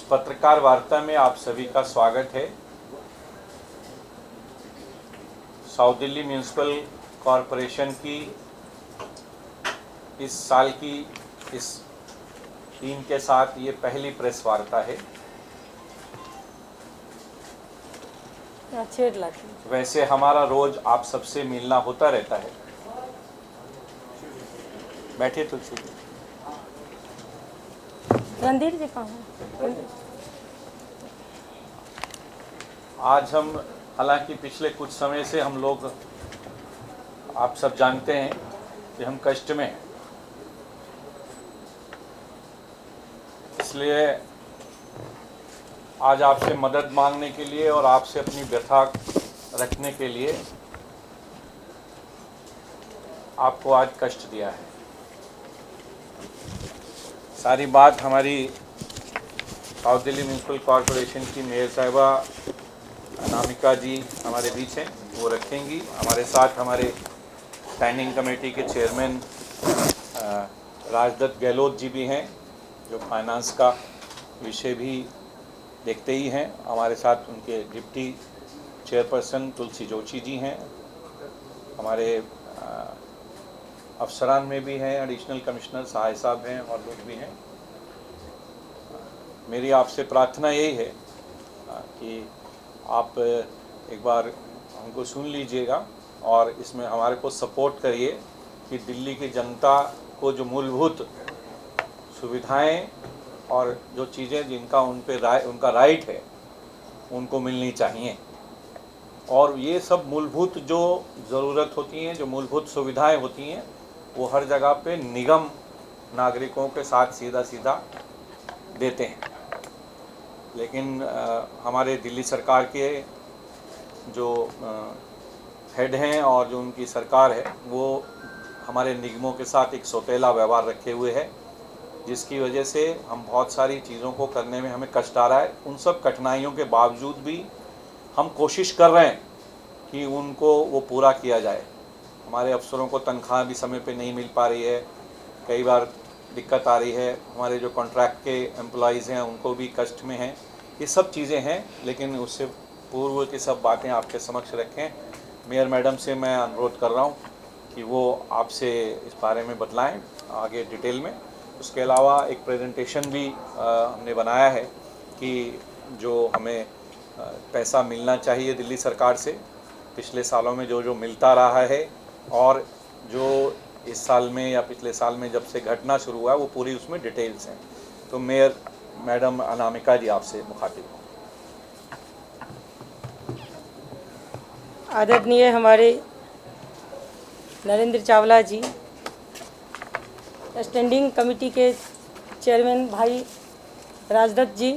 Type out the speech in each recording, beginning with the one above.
पत्रकार वार्ता में आप सभी का स्वागत है। साउथ दिल्ली म्यूनिसिपल कॉरपोरेशन की इस साल की इस टीम के साथ ये पहली प्रेस वार्ता है। वैसे हमारा रोज आप सबसे मिलना होता रहता है। बैठिए तुलसी जी। रणधीर जी कहाँ हैं? आज हम हालांकि पिछले कुछ समय से हम लोग आप सब जानते हैं कि हम कष्ट में हैं, इसलिए आज आपसे मदद मांगने के लिए और आपसे अपनी व्यथा रखने के लिए आपको आज कष्ट दिया है। सारी बात हमारी साउथ दिल्ली म्यूनिसिपल कॉरपोरेशन की मेयर साहिबा अनामिका जी हमारे बीच हैं, वो रखेंगी। हमारे साथ हमारे स्टैंडिंग कमेटी के चेयरमैन राजदत्त गहलोत जी भी हैं, जो फाइनेंस का विषय भी देखते ही हैं। हमारे साथ उनके डिप्टी चेयरपर्सन तुलसी जोशी जी हैं। हमारे अफसरान में भी हैं, एडिशनल कमिश्नर सहाय साहब हैं और लोग भी हैं। मेरी आपसे प्रार्थना यही है कि आप एक बार हमको सुन लीजिएगा और इसमें हमारे को सपोर्ट करिए कि दिल्ली की जनता को जो मूलभूत सुविधाएं और जो चीज़ें जिनका उनका राइट है उनको मिलनी चाहिए। और ये सब मूलभूत जो ज़रूरत होती हैं, जो मूलभूत सुविधाएं होती हैं, वो हर जगह पे निगम नागरिकों के साथ सीधा सीधा देते हैं। लेकिन हमारे दिल्ली सरकार के जो हेड हैं और जो उनकी सरकार है, वो हमारे निगमों के साथ एक सौतेला व्यवहार रखे हुए है, जिसकी वजह से हम बहुत सारी चीज़ों को करने में हमें कष्ट आ रहा है। उन सब कठिनाइयों के बावजूद भी हम कोशिश कर रहे हैं कि उनको वो पूरा किया जाए। हमारे अफसरों को तनख्वाह भी समय पे नहीं मिल पा रही है, कई बार दिक्कत आ रही है। हमारे जो कॉन्ट्रैक्ट के एम्प्लॉइज़ हैं उनको भी कष्ट में हैं। ये सब चीज़ें हैं, लेकिन उससे पूर्व की सब बातें आपके समक्ष रखें। मेयर मैडम से मैं अनुरोध कर रहा हूँ कि वो आपसे इस बारे में बतलाएं आगे डिटेल में। उसके अलावा एक प्रेजेंटेशन भी हमने बनाया है कि जो हमें पैसा मिलना चाहिए दिल्ली सरकार से पिछले सालों में जो मिलता रहा है, और जो इस साल में या पिछले साल में जब से घटना शुरू हुआ है वो पूरी उसमें डिटेल्स हैं। तो मेयर मैडम अनामिका जी आपसे मुखातिब हूँ। आदरणीय हमारे नरेंद्र चावला जी, स्टैंडिंग कमेटी के चेयरमैन भाई राजदत्त जी,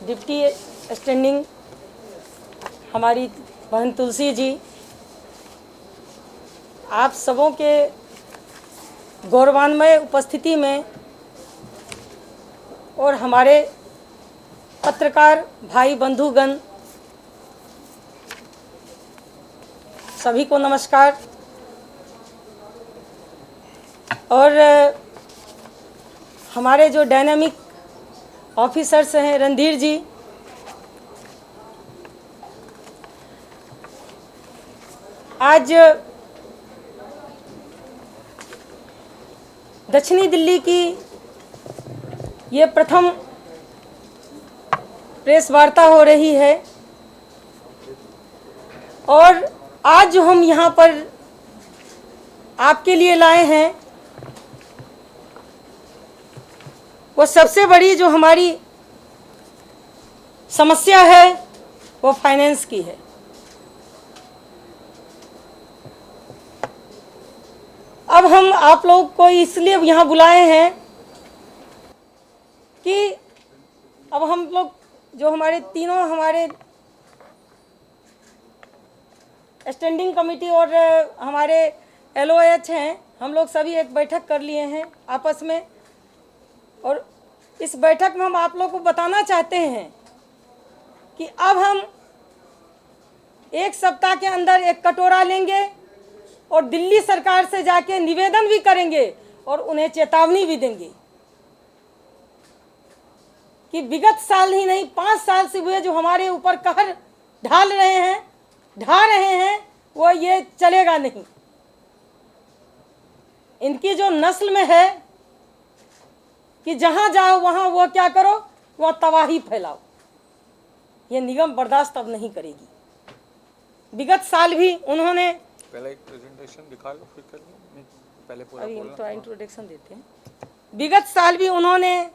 डिप्टी स्टैंडिंग हमारी बहन तुलसी जी, आप सबों के गौरवान्वय उपस्थिति में और हमारे पत्रकार भाई बंधुगण सभी को नमस्कार। और हमारे जो डायनामिक ऑफिसर्स हैं रणधीर जी, आज दक्षिणी दिल्ली की ये प्रथम प्रेस वार्ता हो रही है, और आज जो हम यहाँ पर आपके लिए लाए हैं वो सबसे बड़ी जो हमारी समस्या है वो फाइनेंस की है। अब हम आप लोग को इसलिए यहाँ बुलाए हैं कि अब हम लोग जो हमारे तीनों हमारे स्टैंडिंग कमेटी और हमारे LOH हैं, हम लोग सभी एक बैठक कर लिए हैं आपस में, और इस बैठक में हम आप लोग को बताना चाहते हैं कि अब हम एक सप्ताह के अंदर एक कटोरा लेंगे और दिल्ली सरकार से जाके निवेदन भी करेंगे और उन्हें चेतावनी भी देंगे कि विगत साल ही नहीं 5 साल से हुए जो हमारे ऊपर कहर ढा रहे हैं वो ये चलेगा नहीं। इनकी जो नस्ल में है कि जहां जाओ वहां वो क्या करो, वह तबाही फैलाओ, ये निगम बर्दाश्त अब नहीं करेगी। विगत साल भी उन्होंने, पहले एक प्रेजेंटेशन दिखा लो फिर कर लो, पहले पूरा अभी हम बोलना। तो इंट्रोडक्शन देते हैं। विगत साल भी उन्होंने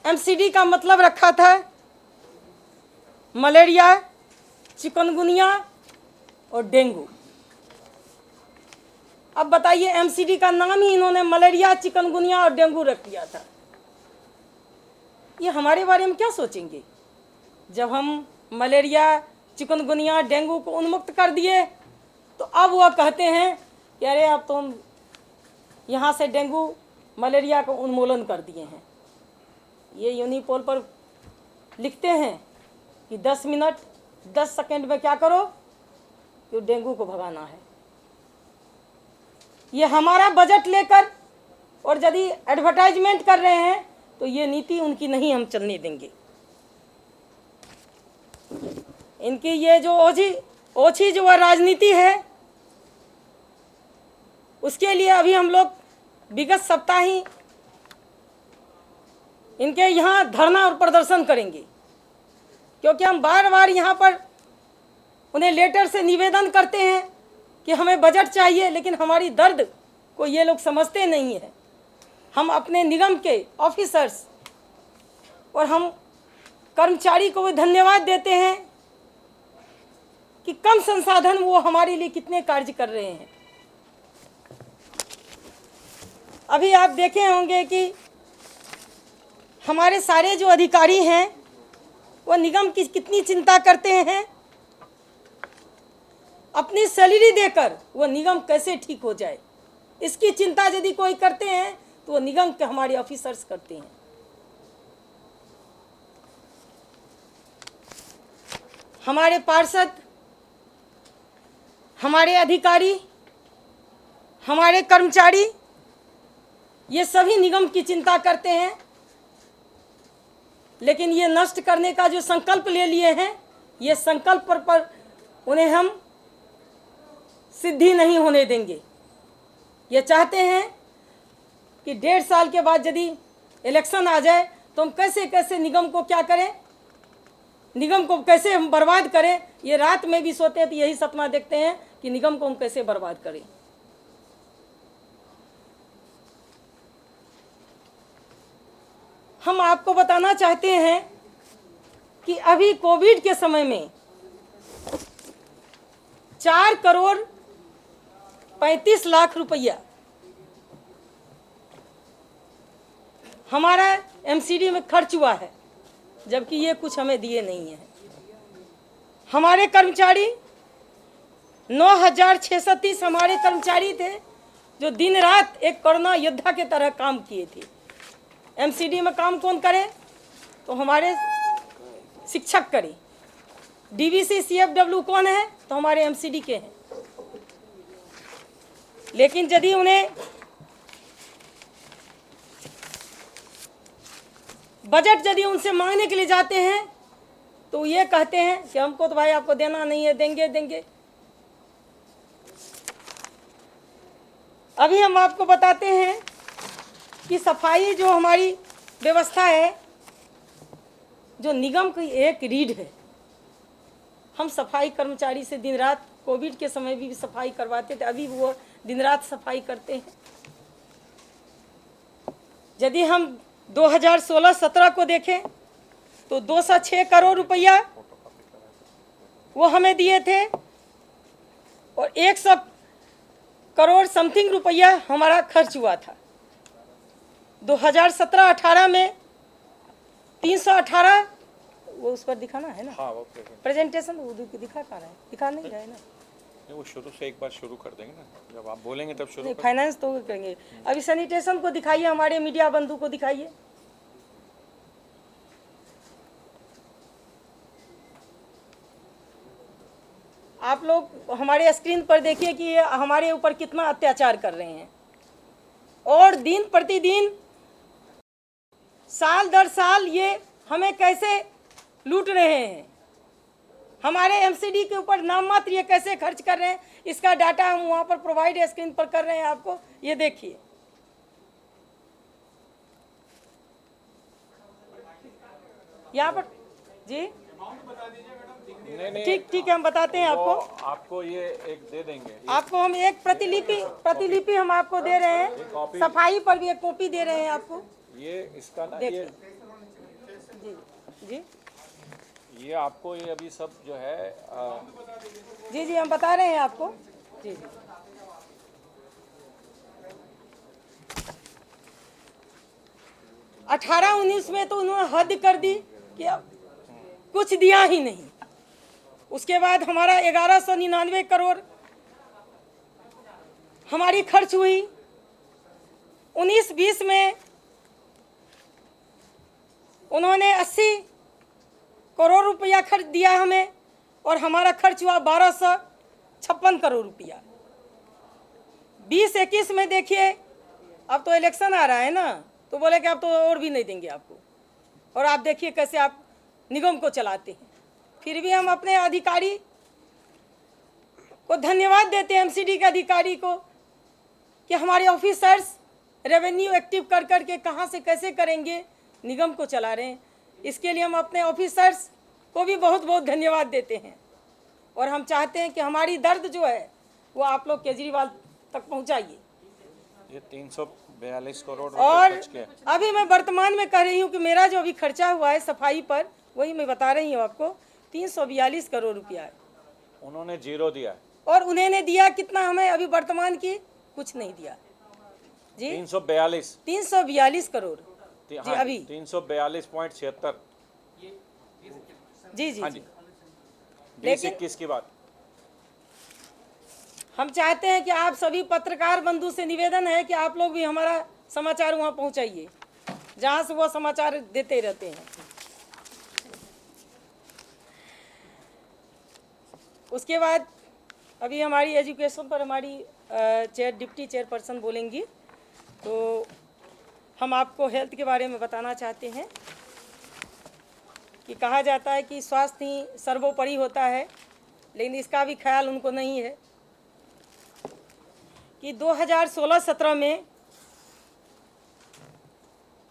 एमसीडी का मतलब रखा था मलेरिया, चिकनगुनिया और डेंगू। अब बताइए, एमसीडी का नाम ही इन्होंने मलेरिया, चिकनगुनिया और डेंगू रख दिया था। ये हमारे बारे में क्या सोचेंगे? जब हम मलेरिया, चिकनगुनिया, डेंगू को उन्मुक्त कर दिए तो अब वह कहते हैं कि अरे अब तो हम यहाँ से डेंगू, मलेरिया को उन्मूलन कर दिए हैं। ये यूनिपोल पर लिखते हैं कि 10 मिनट 10 सेकंड में क्या करो कि डेंगू को भगाना है। ये हमारा बजट लेकर और यदि एडवर्टाइजमेंट कर रहे हैं तो ये नीति उनकी नहीं हम चलने देंगे। इनकी ये जो ओछी जो राजनीति है, उसके लिए अभी हम लोग विगत सप्ताह ही इनके यहाँ धरना और प्रदर्शन करेंगे, क्योंकि हम बार बार यहाँ पर उन्हें लेटर से निवेदन करते हैं कि हमें बजट चाहिए, लेकिन हमारी दर्द को ये लोग समझते नहीं है। हम अपने निगम के ऑफिसर्स और हम कर्मचारी को भी धन्यवाद देते हैं कि कम संसाधन वो हमारे लिए कितने कार्य कर रहे हैं। अभी आप देखे होंगे कि हमारे सारे जो अधिकारी हैं वो निगम की कितनी चिंता करते हैं। अपनी सैलरी देकर वो निगम कैसे ठीक हो जाए, इसकी चिंता यदि कोई करते हैं तो वो निगम के हमारे ऑफिसर्स करते हैं। हमारे पार्षद, हमारे अधिकारी, हमारे कर्मचारी, ये सभी निगम की चिंता करते हैं, लेकिन ये नष्ट करने का जो संकल्प ले लिए हैं, ये संकल्प पर उन्हें हम सिद्धि नहीं होने देंगे। ये चाहते हैं कि 1.5 साल के बाद यदि इलेक्शन आ जाए तो हम कैसे कैसे निगम को क्या करें, निगम को कैसे हम बर्बाद करें। ये रात में भी सोते हैं तो यही सपना देखते हैं कि निगम को हम कैसे बर्बाद करें। हम आपको बताना चाहते हैं कि अभी कोविड के समय में 4,35,00,000 रुपया हमारा एमसीडी में खर्च हुआ है, जबकि ये कुछ हमें दिए नहीं है। हमारे कर्मचारी 9,630 हमारे कर्मचारी थे जो दिन रात एक कोरोना योद्धा के तरह काम किए थे। एमसीडी में काम कौन करे? तो हमारे शिक्षक करे। डीवीसी सीएफडब्ल्यू कौन है? तो हमारे एमसीडी के हैं। लेकिन यदि उन्हें बजट यदि उनसे मांगने के लिए जाते हैं तो ये कहते हैं कि हमको तो भाई आपको देना नहीं है, देंगे। अभी हम आपको बताते हैं कि सफाई जो हमारी व्यवस्था है, जो निगम की एक रीढ़ है। हम सफाई कर्मचारी से दिन रात, कोविड के समय भी सफाई करवाते थे, अभी वो दिन रात सफाई करते हैं। यदि हम 2016-17 को देखें तो 206 करोड़ रुपया वो हमें दिए थे और 100 करोड़ समथिंग रुपया हमारा खर्च हुआ था। 2017-18 में 318, वो उस पर दिखाना है ना। हाँ, वो प्रेजेंटेशन वो दिखा पा रहा है, दिखा नहीं रहा है ना। वो शुरू से एक बार शुरू कर देंगे ना, जब आप बोलेंगे तब शुरू नहीं, फाइनेंस तो करेंगे। अभी सैनिटेशन को दिखाइए, हमारे मीडिया बंधु को दिखाइए। आप लोग हमारे स्क्रीन पर देखिए कि ये हमारे ऊपर कितना अत्याचार कर रहे हैं और दिन प्रतिदिन साल दर साल ये हमें कैसे लूट रहे हैं, हमारे एमसीडी के ऊपर नाम मात्र ये कैसे खर्च कर रहे हैं, इसका डाटा हम वहाँ पर प्रोवाइड स्क्रीन पर कर रहे हैं आपको, ये देखिए। यहाँ पर जी नहीं ठीक है, हम बताते हैं वो आपको। आपको ये एक दे देंगे। आपको हम एक प्रतिलिपि हम आपको दे रहे हैं, कॉपी। सफाई पर भी एक कॉपी दे रहे हैं आपको। ये इसका ना देखिए। ये जी ये आपको ये अभी सब जो है जी हम बता रहे हैं आपको। जी 18-19 में तो उन्होंने हद कर दी कि अब कुछ दिया ही नहीं। उसके बाद हमारा 1199 करोड़ हमारी खर्च हुई। 19-20 में उन्होंने 80 करोड़ रुपया खर्च दिया हमें, और हमारा खर्च हुआ 1256 करोड़ रुपया। 20-21 में देखिए, अब तो इलेक्शन आ रहा है ना, तो बोले कि अब तो और भी नहीं देंगे आपको, और आप देखिए कैसे आप निगम को चलाते हैं। फिर भी हम अपने अधिकारी को धन्यवाद देते हैं, एमसीडी के अधिकारी को, कि हमारे ऑफिसर्स रेवेन्यू एक्टिव कर करके कहाँ से कैसे करेंगे, निगम को चला रहे हैं। इसके लिए हम अपने ऑफिसर्स को भी बहुत बहुत धन्यवाद देते हैं, और हम चाहते हैं कि हमारी दर्द जो है वो आप लोग केजरीवाल तक पहुंचाइए। ये 342 करोड़ और रुपए खर्च किया। अभी मैं वर्तमान में कह रही हूँ कि मेरा जो अभी खर्चा हुआ है सफाई पर, वही मैं बता रही हूँ आपको, 342 करोड़ रुपया है। उन्होंने 0 दिया है। और उन्होंने दिया कितना हमें अभी वर्तमान की? कुछ नहीं दिया जी। 342 करोड़ जी हाँ, अभी 342.76। जी जी हाँ जी। जी 20-21 की बात। हम चाहते हैं कि आप सभी पत्रकार बंधु से निवेदन है कि आप लोग भी हमारा समाचार वहाँ पहुँचाइए, जहाँ से वो समाचार देते रहते हैं। उसके बाद अभी हमारी एजुकेशन पर हमारी डिप्टी चेयरपर्सन बोलेंगी, तो हम आपको हेल्थ के बारे में बताना चाहते हैं कि कहा जाता है कि स्वास्थ्य ही सर्वोपरि होता है, लेकिन इसका भी ख्याल उनको नहीं है कि 2016-17 में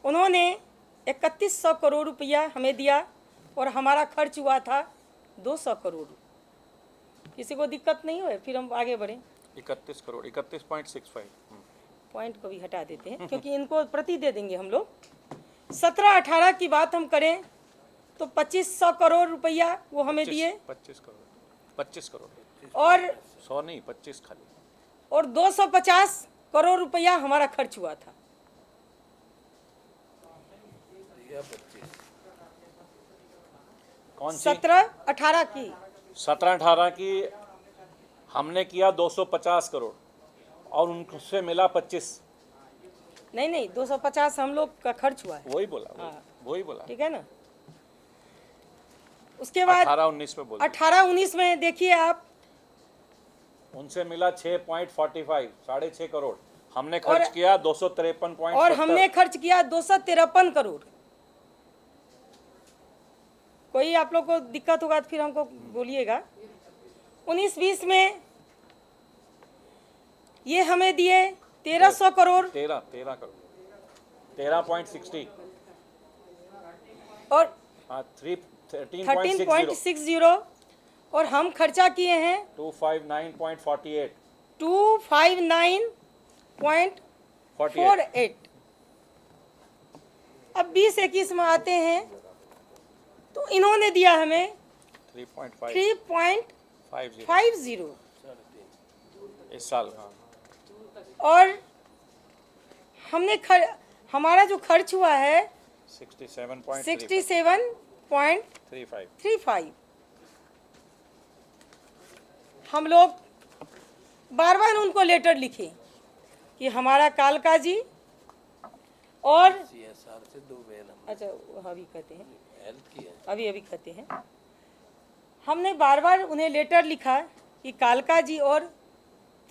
उन्होंने 3100 करोड़ रुपया हमें दिया, और हमारा खर्च हुआ था 200 करोड़। किसी को दिक्कत नहीं हुई? फिर हम आगे बढ़ें। 31 करोड़ 31.65। पॉइंट को भी हटा देते हैं, क्योंकि इनको प्रति दे देंगे हम लोग। 17-18 की बात हम करें तो 2500 करोड़ रुपया वो हमें दिए, 25 करोड़ और 100 नहीं 25 खाली, और 250 करोड़ रुपया हमारा खर्च हुआ था। कौन सी? 17-18 की 17-18 की हमने किया 250 करोड़ और उनसे मिला 25। नहीं 250 हम लोग का खर्च हुआ है। वही बोला, हाँ। वही बोला। ठीक है ना। उसके बाद 18-19 में बोल 18-19 में देखिए आप, उनसे मिला 6.45 6.5 करोड़। हमने खर्च किया 253.70 और हमने खर्च किया 253 करोड़। कोई आप लोग को दिक्कत होगा तो फिर हमको बोलिएगा। 19-20 में ये हमें दिए 1300 करोड़ 13 करोड़ 13.60 और हाँ 13.60 13.60, और हम खर्चा किए हैं 259.48 259.48। अब 20-21 में आते हैं तो इन्होंने दिया हमें 3.50 इस साल। हाँ और हमने हमारा जो खर्च हुआ है 67.35। हम लोग बार बार उनको लेटर लिखे कि हमारा कालका जी और अच्छा अभी कहते हैं अभी कहते हैं, हमने बार बार उन्हें लेटर लिखा कि कालका जी और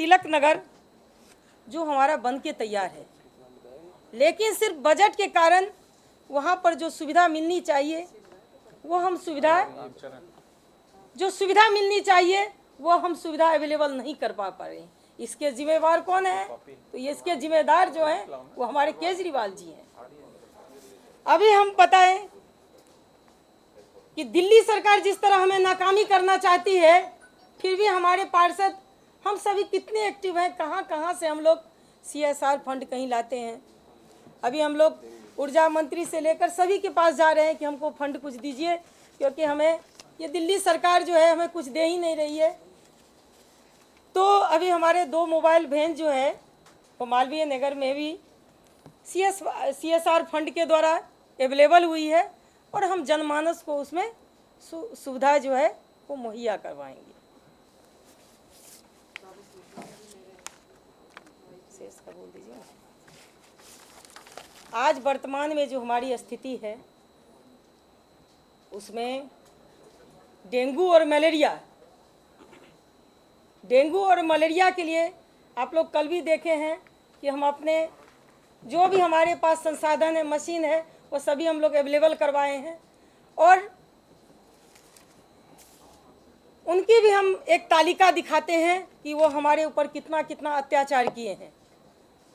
तिलक नगर जो हमारा बन के तैयार है, लेकिन सिर्फ बजट के कारण वहाँ पर जो सुविधा मिलनी चाहिए वो हम सुविधा अवेलेबल नहीं कर पा रहे हैं। इसके जिम्मेवार कौन है? तो इसके जिम्मेदार जो हैं वो हमारे केजरीवाल जी हैं। अभी हम बताएं कि दिल्ली सरकार जिस तरह हमें नाकामी करना चाहती है, फिर भी हमारे पार्षद हम सभी कितने एक्टिव हैं, कहाँ से हम लोग CSR फंड कहीं लाते हैं। अभी हम लोग ऊर्जा मंत्री से लेकर सभी के पास जा रहे हैं कि हमको फंड कुछ दीजिए, क्योंकि हमें ये दिल्ली सरकार जो है हमें कुछ दे ही नहीं रही है। तो अभी हमारे 2 मोबाइल वैन जो है वो मालवीय नगर में भी CSR फंड के द्वारा अवेलेबल हुई है और हम जनमानस को उसमें सुविधा जो है वो मुहैया करवाएंगे। शेष का बोल दीजिए। आज वर्तमान में जो हमारी स्थिति है उसमें डेंगू और मलेरिया के लिए आप लोग कल भी देखे हैं कि हम अपने जो भी हमारे पास संसाधन है, मशीन है, वो सभी हम लोग अवेलेबल करवाए हैं और उनकी भी हम एक तालिका दिखाते हैं कि वो हमारे ऊपर कितना अत्याचार किए हैं।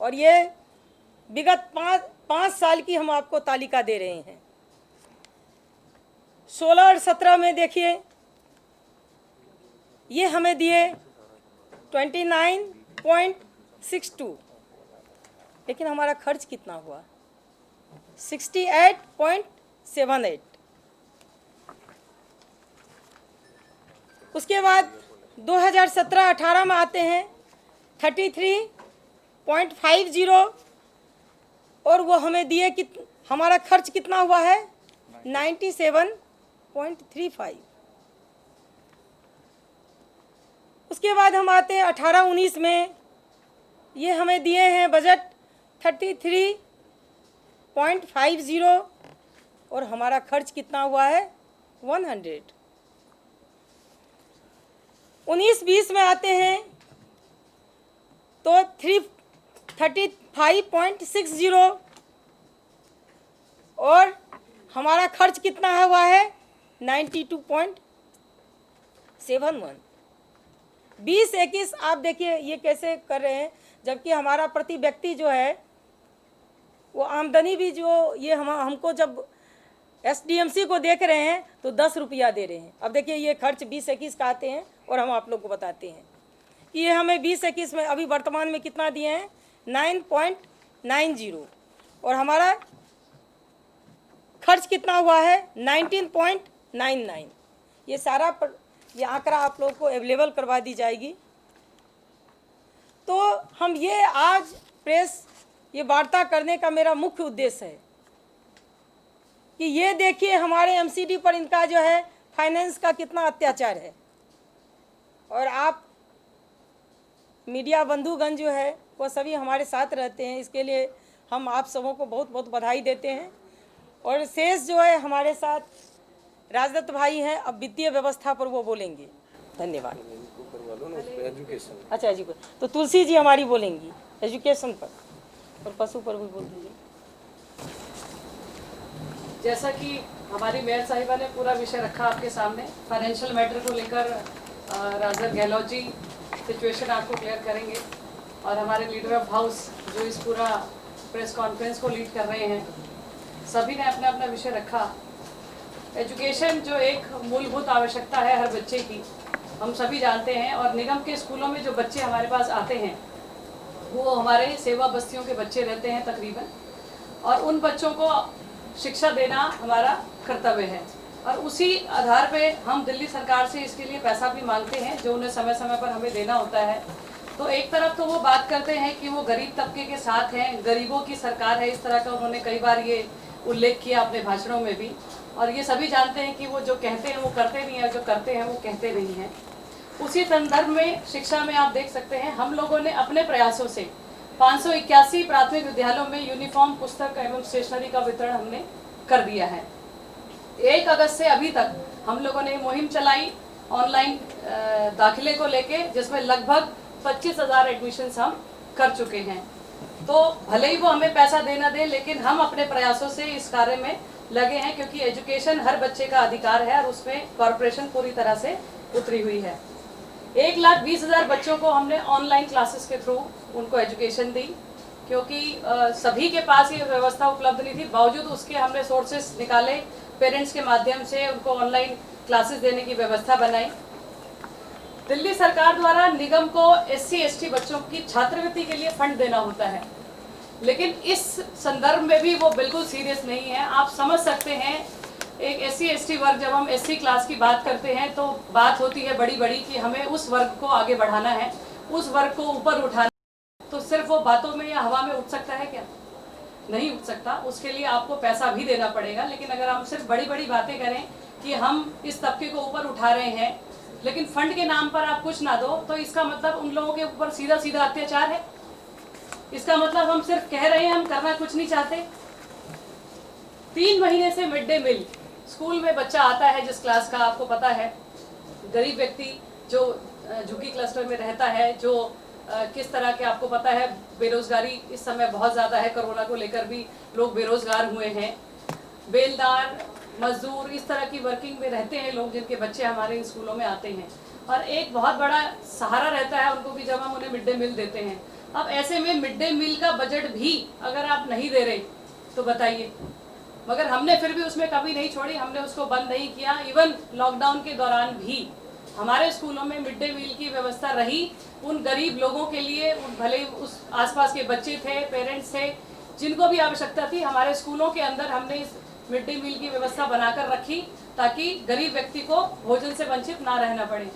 और ये विगत 5 साल की हम आपको तालिका दे रहे हैं। 16 और 17 में देखिए ये हमें दिए 29.62, लेकिन हमारा खर्च कितना हुआ? 68.78। उसके बाद 2017-18 में आते हैं 33.50 और वो हमें दिए कि हमारा खर्च कितना हुआ है? 97.35। उसके बाद हम आते हैं 18-19 में, ये हमें दिए हैं बजट 33.50 और हमारा खर्च कितना हुआ है? 100। 19-20 में आते हैं तो 35.60 और हमारा खर्च कितना हुआ है? 92.71। 20-21 आप देखिए ये कैसे कर रहे हैं, जबकि हमारा प्रति व्यक्ति जो है वो आमदनी भी जो ये हमको जब SDMC को देख रहे हैं तो 10 रुपया दे रहे हैं। अब देखिए ये खर्च 20-21 का आते हैं और हम आप लोग को बताते हैं कि ये हमें 20-21 में अभी वर्तमान में कितना दिए हैं? 9.90 और हमारा खर्च कितना हुआ है? 19.99। ये सारा ये आंकड़ा आप लोग को अवेलेबल करवा दी जाएगी। तो हम ये आज प्रेस ये वार्ता करने का मेरा मुख्य उद्देश्य है कि ये देखिए हमारे MCD पर इनका जो है फाइनेंस का कितना अत्याचार है। और आप मीडिया बंधुगण जो है वो सभी हमारे साथ रहते हैं, इसके लिए हम आप सबों को बहुत बहुत बधाई देते हैं। और शेष जो है हमारे साथ राजदत्त भाई हैं, अब वित्तीय व्यवस्था पर वो बोलेंगे। धन्यवाद। अच्छा एजुकेशन, तो तुलसी जी हमारी बोलेंगी एजुकेशन पर और पशु पर भी बोल दीजिए। जैसा कि हमारी मेयर साहिबा ने पूरा विषय रखा आपके सामने, फाइनेंशियल मैटर को लेकर राजदत्त गहलोत जी सिचुएशन आपको क्लियर करेंगे और हमारे लीडर ऑफ हाउस जो इस पूरा प्रेस कॉन्फ्रेंस को लीड कर रहे हैं, सभी ने अपना अपना विषय रखा। एजुकेशन जो एक मूलभूत आवश्यकता है हर बच्चे की, हम सभी जानते हैं। और निगम के स्कूलों में जो बच्चे हमारे पास आते हैं वो हमारे सेवा बस्तियों के बच्चे रहते हैं तकरीबन, और उन बच्चों को शिक्षा देना हमारा कर्तव्य है। और उसी आधार पे हम दिल्ली सरकार से इसके लिए पैसा भी मांगते हैं जो उन्हें समय समय पर हमें देना होता है। तो एक तरफ तो वो बात करते हैं कि वो गरीब तबके के साथ हैं, गरीबों की सरकार है, इस तरह का उन्होंने कई बार ये उल्लेख किया अपने भाषणों में भी। और ये सभी जानते हैं कि वो जो कहते हैं वो करते नहीं है, जो करते हैं वो कहते नहीं हैं। उसी संदर्भ में शिक्षा में आप देख सकते हैं हम लोगों ने अपने प्रयासों से 581 प्राथमिक विद्यालयों में यूनिफॉर्म, पुस्तक एवं स्टेशनरी का वितरण हमने कर दिया है। 1 अगस्त से अभी तक हम लोगों ने मुहिम चलाई ऑनलाइन दाखिले को लेके, जिसमें लगभग 25,000 एडमिशन्स हम कर चुके हैं। तो भले ही वो हमें पैसा देना दे, लेकिन हम अपने प्रयासों से इस कार्य में लगे हैं, क्योंकि एजुकेशन हर बच्चे का अधिकार है और उसमें कॉर्पोरेशन पूरी तरह से उतरी हुई है। 1,20,000 बच्चों को हमने ऑनलाइन क्लासेस के थ्रू उनको एजुकेशन दी, क्योंकि सभी के पास ये व्यवस्था उपलब्ध नहीं थी। बावजूद उसके हमने सोर्सेस निकाले, पेरेंट्स के माध्यम से उनको ऑनलाइन क्लासेस देने की व्यवस्था बनाई। दिल्ली सरकार द्वारा निगम को SC/ST बच्चों की छात्रवृत्ति के लिए फंड देना होता है, लेकिन इस संदर्भ में भी वो बिल्कुल सीरियस नहीं है। आप समझ सकते हैं, एक SC/ST वर्ग, जब हम SC क्लास की बात करते हैं तो बात होती है बड़ी बड़ी कि हमें उस वर्ग को आगे बढ़ाना है, उस वर्ग को ऊपर उठाना। तो सिर्फ वो बातों में या हवा में उठ सकता है क्या? नहीं उठ सकता। उसके लिए आपको पैसा भी देना पड़ेगा। लेकिन अगर हम सिर्फ बड़ी बड़ी बातें करें कि हम इस तबके को ऊपर उठा रहे हैं, लेकिन फंड के नाम पर आप कुछ ना दो, तो इसका मतलब उन लोगों के ऊपर सीधा सीधा अत्याचार है। इसका मतलब हम सिर्फ कह रहे हैं, हम करना कुछ नहीं चाहते। 3 महीने से मिड डे मील स्कूल में बच्चा आता है जिस क्लास का आपको पता है, गरीब व्यक्ति जो झुग्गी क्लस्टर में रहता है, जो किस तरह के आपको पता है, बेरोजगारी इस समय बहुत ज़्यादा है, कोरोना को लेकर भी लोग बेरोजगार हुए हैं। बेलदार, मजदूर, इस तरह की वर्किंग में रहते हैं लोग, जिनके बच्चे हमारे इन स्कूलों में आते हैं। और एक बहुत बड़ा सहारा रहता है उनको कि जब हम उन्हें मिड डे मील देते हैं। अब ऐसे में मिड डे मील का बजट भी अगर आप नहीं दे रहे तो बताइए। मगर हमने फिर भी उसमें कभी नहीं छोड़ी, हमने उसको बंद नहीं किया। इवन लॉकडाउन के दौरान भी हमारे स्कूलों में मिड डे मील की व्यवस्था रही। उन गरीब लोगों के लिए, भले ही उस आसपास के बच्चे थे, पेरेंट्स थे, जिनको भी आवश्यकता थी, हमारे स्कूलों के अंदर हमने इस मिड डे मील की व्यवस्था बनाकर रखी, ताकि गरीब व्यक्ति को भोजन से वंचित ना रहना पड़े।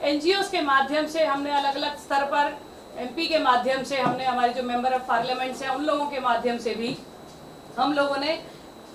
NGOs के माध्यम से हमने अलग अलग स्तर पर, MP के माध्यम से हमने, हमारे जो मेंबर ऑफ पार्लियामेंट्स हैं उन लोगों के माध्यम से भी हम लोगों ने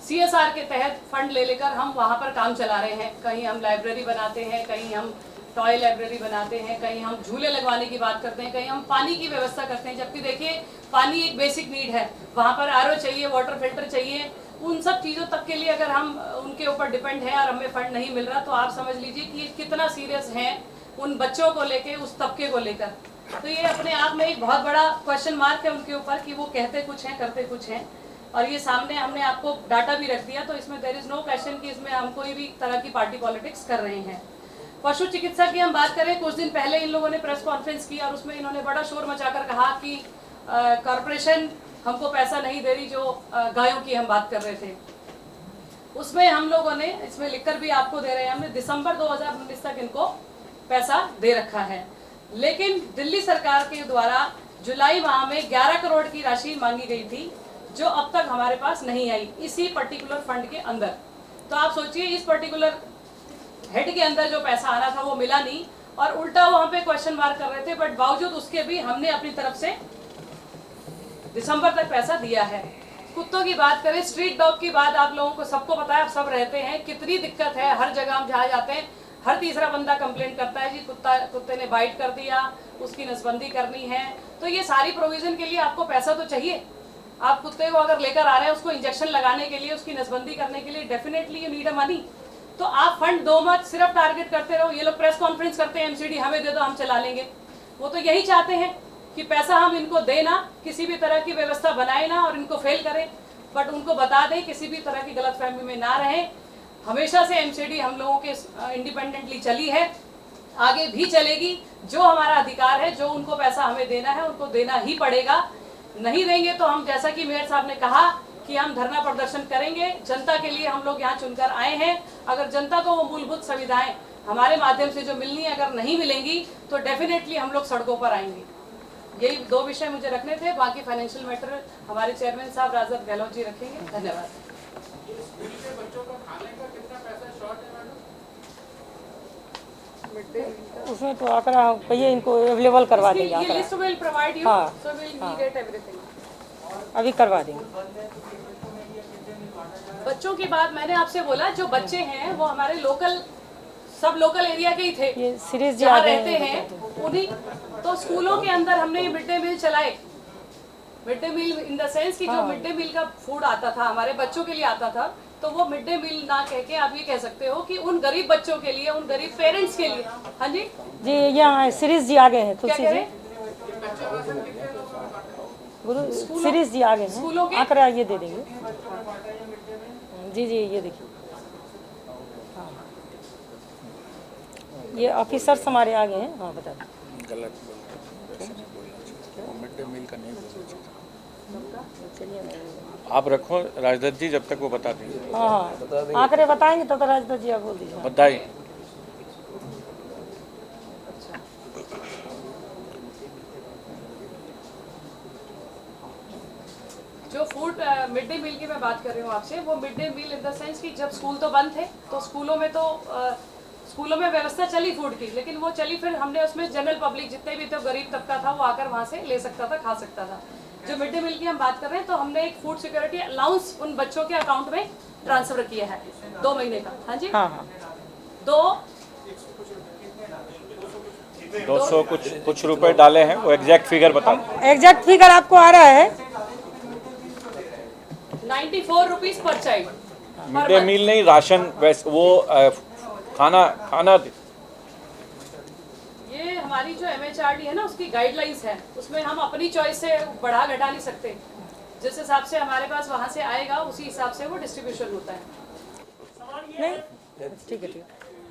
CSR के तहत फंड ले लेकर हम वहाँ पर काम चला रहे हैं। कहीं हम लाइब्रेरी बनाते हैं, कहीं हम टॉय लाइब्रेरी बनाते हैं, कहीं हम झूले लगवाने की बात करते हैं, कहीं हम पानी की व्यवस्था करते हैं। जबकि देखिए, पानी एक बेसिक नीड है, वहाँ पर RO चाहिए, वाटर फिल्टर चाहिए। उन सब चीज़ों तक के लिए अगर हम उनके ऊपर डिपेंड हैं और हमें फंड नहीं मिल रहा, तो आप समझ लीजिए कि कितना सीरियस हैं उन बच्चों को लेके, उस तबके को लेकर। तो ये अपने आप में एक बहुत बड़ा क्वेश्चन मार्क है उनके ऊपर कि वो कहते कुछ हैं, करते कुछ हैं। और ये सामने हमने आपको डाटा भी रख दिया, तो इसमें देयर इज नो क्वेश्चन कि इसमें हम कोई भी तरह की पार्टी पॉलिटिक्स कर रहे हैं। पशु चिकित्सा की हम बात करें, कुछ दिन पहले इन लोगों ने प्रेस कॉन्फ्रेंस की और उसमें इन्होंने बड़ा शोर मचाकर कहा कि कॉर्पोरेशन हमको पैसा नहीं दे रही, जो गायों की हम बात कर रहे थे। उसमें हम लोगों ने, इसमें लिखकर भी आपको दे रहे हैं, हमने दिसंबर 2019 तक इनको पैसा दे रखा है। लेकिन दिल्ली सरकार के द्वारा जुलाई माह में 11 करोड़ की राशि मांगी गई थी, जो अब तक हमारे पास नहीं आई इसी पर्टिकुलर फंड के अंदर। तो आप सोचिए, इस पर्टिकुलर हेड के अंदर जो पैसा आना था वो मिला नहीं, और उल्टा वहाँ पे क्वेश्चन मार्क कर रहे थे। बट बावजूद उसके भी हमने अपनी तरफ से दिसंबर तक पैसा दिया है। कुत्तों की बात करें, स्ट्रीट डॉग की बात आप लोगों को सबको पता है, आप सब रहते हैं, कितनी दिक्कत है। हर जगह हम जहाँ जाते हैं, हर तीसरा बंदा कंप्लेंट करता है जी कुत्ते ने बाइट कर दिया, उसकी नसबंदी करनी है। तो ये सारी प्रोविजन के लिए आपको पैसा तो चाहिए। आप कुत्ते को अगर लेकर आ रहे हैं, उसको इंजेक्शन लगाने के लिए, उसकी नसबंदी करने के लिए, definitely you need a money. तो आप फंड दो मत, सिर्फ टारगेट करते रहो। ये लोग प्रेस कॉन्फ्रेंस करते हैं, MCD हमें दे दो, हम चला लेंगे। वो तो यही चाहते हैं कि पैसा हम इनको दे ना, किसी भी तरह की व्यवस्था बनाए ना और इनको फेल करें। बट उनको बता दें, किसी भी तरह की गलतफहमी में ना रहें। हमेशा से MCD हम लोगों के इंडिपेंडेंटली चली है, आगे भी चलेगी। जो हमारा अधिकार है, जो उनको पैसा हमें देना है, उनको देना ही पड़ेगा। नहीं देंगे तो हम, जैसा कि मेयर साहब ने कहा कि हम धरना प्रदर्शन करेंगे। जनता के लिए हम लोग यहाँ चुनकर आए हैं। अगर जनता को वो मूलभूत सुविधाएं हमारे माध्यम से जो मिलनी है, अगर नहीं मिलेंगी तो डेफिनेटली हम लोग सड़कों पर आएंगे। यही 2 विषय मुझे रखने थे। बाकी फाइनेंशियल मैटर हमारे चेयरमैन साहब राजद गहलोत जी रखेंगे। धन्यवाद। उसमें तो आंकड़ा कहिए, इनको अवेलेबल करवा देंगे। ये list will provide you, so will get everything. अभी करवा देंगे। बच्चों की बात मैंने आपसे बोला, जो बच्चे हैं वो हमारे लोकल, सब लोकल एरिया के ही थे, ये सीरीज जहाँ रहते हैं उन्हीं। तो स्कूलों के अंदर हमने ये मिड डे मील चलाए। Mid day meal in the sense कि जो मिड डे मील का फूड आता था, हमारे बच्चों के लिए आता था, तो वो मिड डे मील ना कह के आप ये कह सकते हो कि उन गरीब बच्चों के लिए, उन गरीब पेरेंट्स के लिए। हाँ जी जी, यहाँ सीरीज जी आ गए हैं, तुलसी जी गुरु सीरीज जी आगे स्कूलों हैं, के आंकड़ा ये दे देंगे। जी जी ये देखिए, हाँ ये ऑफिसर्स हमारे आगे हैं। हाँ बता दें। गलत बोल रहे हैं, वैसे नहीं बोलना चाहिए, मिड डे मील का नहीं बोलना चाहिए। आप रखो राजदत्त जी, जब तक वो बता देंगे। हाँ हाँ आंकड़े बताएंगे तब तो राजदत्त जी आप बोल दीजिए। बताइए। जो फूड मिड डे मील की मैं बात कर रही हूँ आपसे, वो mid day meal in the sense कि जब स्कूल तो बंद थे तो स्कूलों में व्यवस्था चली फूड की, लेकिन वो चली, फिर हमने उसमें जनरल पब्लिक जितने भी थे गरीब तबका था वो आकर वहाँ से ले सकता था, खा सकता था। जो मिड डे मील की हम बात कर रहे हैं तो हमने एक फूड सिक्योरिटी अलाउंस उन बच्चों के अकाउंट में ट्रांसफर किया है 2 महीने का। हाँ जी, हाँ हाँ 200 कुछ रुपए डाले हैं, वो एग्जैक्ट फिगर बताओ। एग्जैक्ट फिगर आपको आ रहा है 94 rupees per child. Mid day मील नहीं, राशन, वैसे वो खाना ये हमारी जो MHRD है ना उसकी गाइडलाइंस है, उसमें हम अपनी चॉइस से बढ़ा घटा नहीं सकते। जिस हिसाब से हमारे पास वहाँ से आएगा उसी हिसाब से वो डिस्ट्रीब्यूशन होता है। नहीं, ठीक है ठीक है।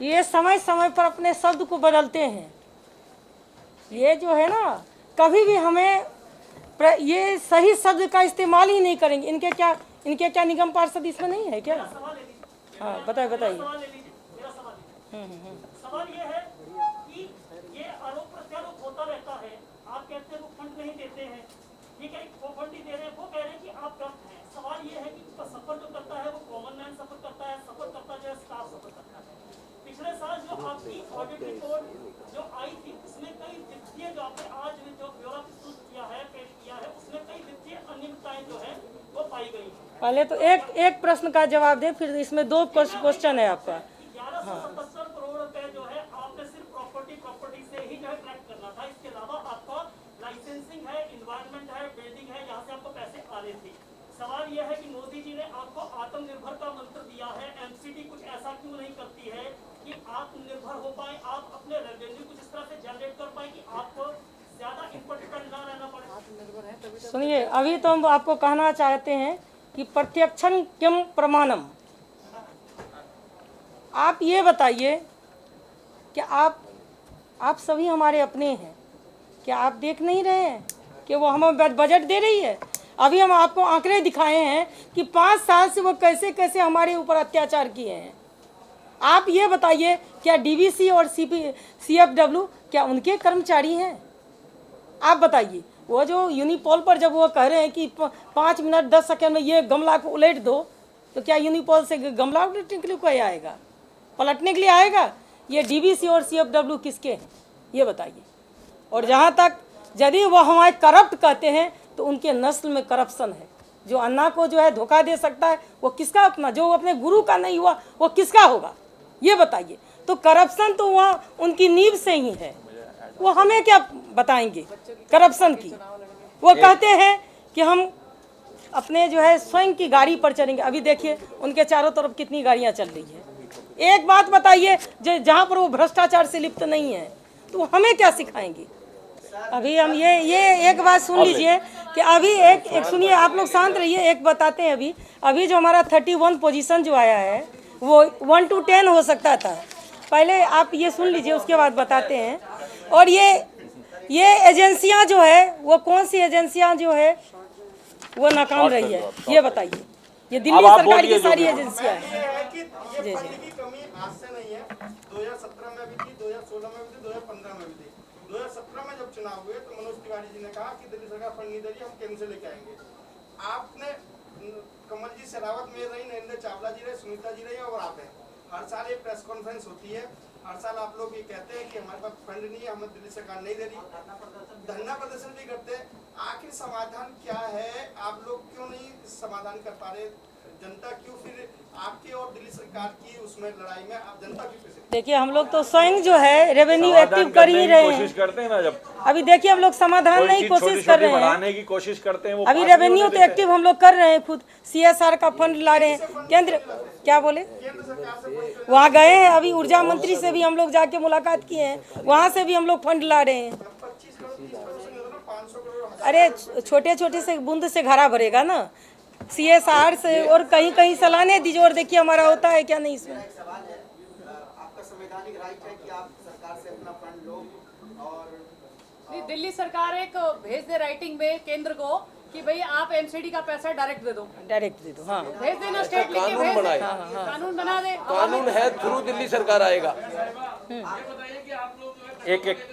ये समय समय पर अपने शब्द को बदलते हैं। ये जो है ना, कभी भी हमें ये सही शब्द का इस्तेमाल ही नहीं करेंगे। इनके क्या निगम पार्षद इसमें नहीं है क्या? हाँ बताइए। सवाल ये है कि ये आरोप प्रत्यारोप होता रहता है। आप कहते हैं वो फंड नहीं देते हैं, ये क्या वो फंड ही दे रहे हैं, वो कह रहे हैं कि आप गलत हैं। सवाल ये है कि सफर जो करता है वो कॉमन मैन सफर करता है, सफर करता जो है स्टाफ सफर करता है। पिछले साल जो आपकी ऑडिट रिपोर्ट जो आई थी उसमें कई वित्तीय, जो आपने आज जो ब्यौरा प्रस्तुत किया है, पेश किया है, उसमें कई वित्तीय अनियमितताएं जो है वो पाई गई है। पहले तो एक प्रश्न का जवाब दें, फिर इसमें 2 क्वेश्चन है आपका। 1177 करोड़ रुपए जो है आपने सिर्फ प्रॉपर्टी से ही जो है कलेक्ट करना था। इसके अलावा आपका लाइसेंसिंग है, इन्वायरमेंट है, बिल्डिंग है, यहाँ से आपको पैसे आ रहे थे। सवाल यह है कि मोदी जी ने आपको आत्मनिर्भर का मंत्र दिया है, MCD कुछ ऐसा क्यों नहीं करती है कि आत्मनिर्भर हो पाए, आप अपने रेवेन्यू कुछ इस तरह से जनरेट कर पाए कि आपको ज्यादा इनपुट डिपेंड ना रहना पड़े। सुनिए, अभी तो हम आपको कहना चाहते हैं कि प्रत्यक्षम किम प्रमाणम। आप ये बताइए कि आप सभी हमारे अपने हैं, क्या आप देख नहीं रहे हैं कि वो हमें बजट दे रही है? अभी हम आपको आंकड़े दिखाए हैं कि 5 साल से वो कैसे कैसे हमारे ऊपर अत्याचार किए हैं। आप ये बताइए, क्या DVC और CFW क्या उनके कर्मचारी हैं? आप बताइए। वो जो यूनिपोल पर जब वो कह रहे हैं कि 5 मिनट 10 सेकंड में ये गमला को उलट दो, तो क्या यूनिपोल से गमला उलटने के लिए कोई आएगा? पलटने के लिए आएगा? ये DVC और CFW किसके हैं ये बताइए। और जहाँ तक यदि वो हमारे करप्ट कहते हैं तो उनके नस्ल में करप्शन है। जो अन्ना को जो है धोखा दे सकता है वो किसका अपना, जो अपने गुरु का नहीं हुआ वो किसका होगा ये बताइए। तो करप्शन तो वहाँ उनकी नींव से ही है, वो हमें क्या बताएंगे करप्शन की। वो कहते हैं कि हम अपने जो है स्वयं की गाड़ी पर चलेंगे। अभी देखिए उनके चारों तरफ कितनी गाड़ियाँ चल रही है। एक बात बताइए, जहाँ पर वो भ्रष्टाचार से लिप्त नहीं है तो हमें क्या सिखाएंगे? अभी हम ये एक बात सुन लीजिए कि अभी एक सुनिए, आप लोग शांत रहिए, एक बताते हैं। अभी जो हमारा 31 पोजीशन जो आया है वो 1 to 10 हो सकता था। पहले आप ये सुन लीजिए, उसके बाद बताते हैं। और ये एजेंसियां जो है वो कौन सी एजेंसियां जो है वो नाकाम रही है ये बताइए। ये दिल्ली सरकार की सारी एजेंसियां हैं। जी जी, कमी आज से नहीं है, 2017 में भी थी, 2016 में भी थी, 2015 में भी थी। 2017 में जब चुनाव हुए तो मनोज तिवारी जी ने कहा कि दिल्ली सरकार फंड नहीं दे रही, हम केंद्र से लेके आएंगे। आपने कमल जी शेरावत में रही, नरेंद्र चावला जी रहे, सुनीता जी रही और आप हैं। हर साल ये प्रेस कॉन्फ्रेंस होती है, हर साल आप लोग ये कहते हैं कि हमारे पास फंड नहीं है, हमें दिल्ली सरकार नहीं दे रही, धरना प्रदर्शन भी करते हैं। आखिर समाधान क्या है? आप लोग क्यों नहीं समाधान कर पा रहे? जनता क्यों फिर आपके और दिल्ली सरकार की उसमें लड़ाई में आप जनता क्यों पीछे? देखिए हम लोग तो स्वयं जो है रेवेन्यू एक्टिव कर ही रहे हैं। कोशिश करते हैं ना, जब अभी देखिए हम लोग समाधान नहीं कोशिश कर रहे हैं, बढ़ाने की कोशिश करते हैं। वो अभी रेवेन्यू तो एक्टिव हम लोग कर रहे हैं, खुद CSR का फंड ला रहे हैं। केंद्र क्या बोले, वहाँ गए हैं, अभी ऊर्जा मंत्री से भी हम लोग जाके मुलाकात किए हैं, वहाँ से भी हम लोग फंड ला रहे हैं। 25 करोड़ 30 करोड़ से 500 करोड़ अरे छोटे छोटे से बूंद से घड़ा भरेगा ना, CSR से और कहीं कहीं सलाने दीजिए और देखिए हमारा होता है क्या नहीं इसमें। एक सवाल है, आपका संवैधानिक राइट है कि आप सरकार से अपना फंड लो और नहीं, दिल्ली सरकार एक भेज दे राइटिंग में केंद्र को कि भाई आप एमसीडी का पैसा डायरेक्ट दे दो, डायरेक्ट दे दो। हाँ भेज देना, स्टेट लिख के कानून भेज दे। बनाए। कानून बना दे। कानून है, थ्रू दिल्ली सरकार आएगा। एक एक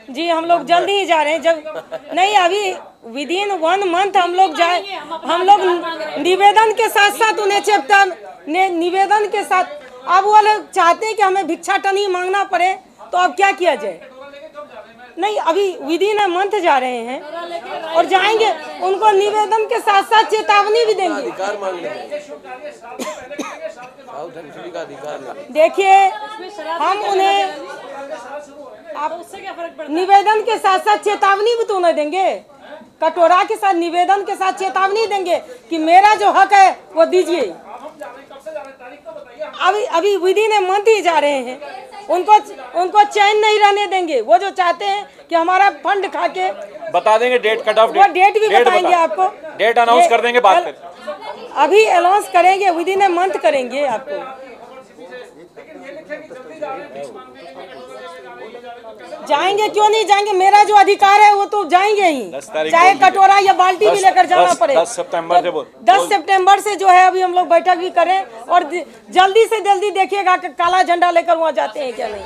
जी, हम लोग जल्दी ही जा रहे हैं। जब नहीं, अभी विदिन 1 मंथ हम लोग जाए, हम लोग निवेदन के साथ साथ उन्हें निवेदन के साथ, अब वो लोग चाहते हैं कि हमें भिक्षाटन मांगना पड़े, तो अब क्या किया जाए। नहीं, अभी विदिन अ मंथ जा रहे हैं और जाएंगे, उनको निवेदन के साथ साथ चेतावनी भी देंगे। अधिकार मांगने में साउथ एमसीडी का अधिकार नहीं। देखिए, हम उन्हें आप उससे क्या फर्क पड़ता है? निवेदन के साथ साथ चेतावनी भी तो उन्हें देंगे, कटोरा के साथ निवेदन के साथ चेतावनी देंगे कि मेरा जो हक है वो दीजिए। अभी विदिन ए मंथ ही जा रहे हैं, उनको चैन नहीं रहने देंगे। वो जो चाहते हैं कि हमारा फंड खा के, बता देंगे डेट कट ऑफ, वो डेट भी बताएंगे आपको, डेट अनाउंस कर देंगे बाद में। अभी अनाउंस करेंगे, विदिन ए मंथ करेंगे आपको। जाएंगे, क्यों नहीं जाएंगे, मेरा जो अधिकार है वो तो जाएंगे ही, 10 तारीख चाहे को कटोरा या बाल्टी भी लेकर जाना पड़े। 10 सितंबर से 10 सितंबर से जो है अभी हम लोग बैठक भी करें और जल्दी से जल्दी देखिएगा कि काला झंडा लेकर वहाँ जाते हैं क्या नहीं।